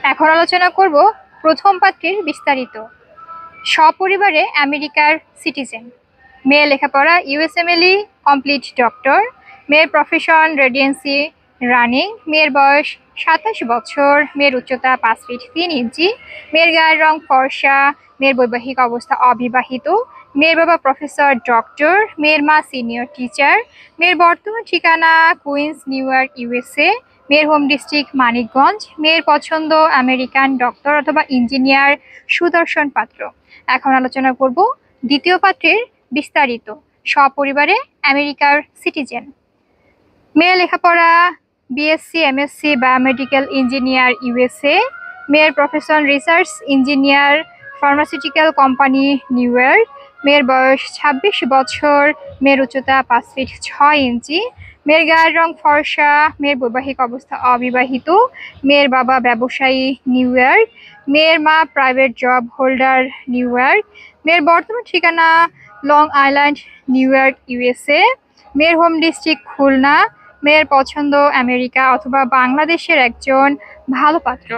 এখন আলোচনা করব প্রথম পাত্রের বিস্তারিত। সপরিবারে আমেরিকার সিটিজেন। মেয়ে লেখাপড়া ইউএসএমএলই কমপ্লিট ডক্টর। মেয়ের প্রফেশন রেডিয়েন্সি রানিং। মেয়ের বয়স 27 বছর। মেয়ের উচ্চতা 5 ফিট 3 ইঞ্চি। মেয়ের গায়ের রং ফর্সা। মেয়ের বৈবাহিক অবস্থা অবিবাহিত। মেয়ের বাবা প্রফেসর ডক্টর। মেয়ের মা সিনিয়র টিচার। মেয়ের বর্তমান ঠিকানা কুইন্স নিউ ইয়র্ক ইউএসএ। মেয়ের হোম ডিস্ট্রিক্ট মানিকগঞ্জ। মেয়ের পছন্দ আমেরিকান ডক্টর অথবা ইঞ্জিনিয়ার সুদর্শন পাত্র। এখন আলোচনা করব দ্বিতীয় পাত্রের বিস্তারিত। সপরিবারে আমেরিকার সিটিজেন। মেয়ে লেখাপড়া BSc MSc biomedical engineer USA. মেয়ের profession research engineer pharmaceutical company New York. মেয়ের বয়স 26 বছর। মেয়ের উচ্চতা 5 ফিট 6 ইঞ্চি। মেয়ের গায়ের রং ফর্সা। মেয়ের বৈবাহিক অবস্থা অবিবাহিত। মেয়ের বাবা ব্যবসায়ী নিউ ইয়র্ক। মেয়ের মা private job holder new York. মেয়ের বর্তমান ঠিকানা long island new York USA. মেয়ের হোম ডিস্ট্রিক্ট খুলনা। মেয়ের পছন্দ আমেরিকা অথবা বাংলাদেশের একজন ভালো পাত্র।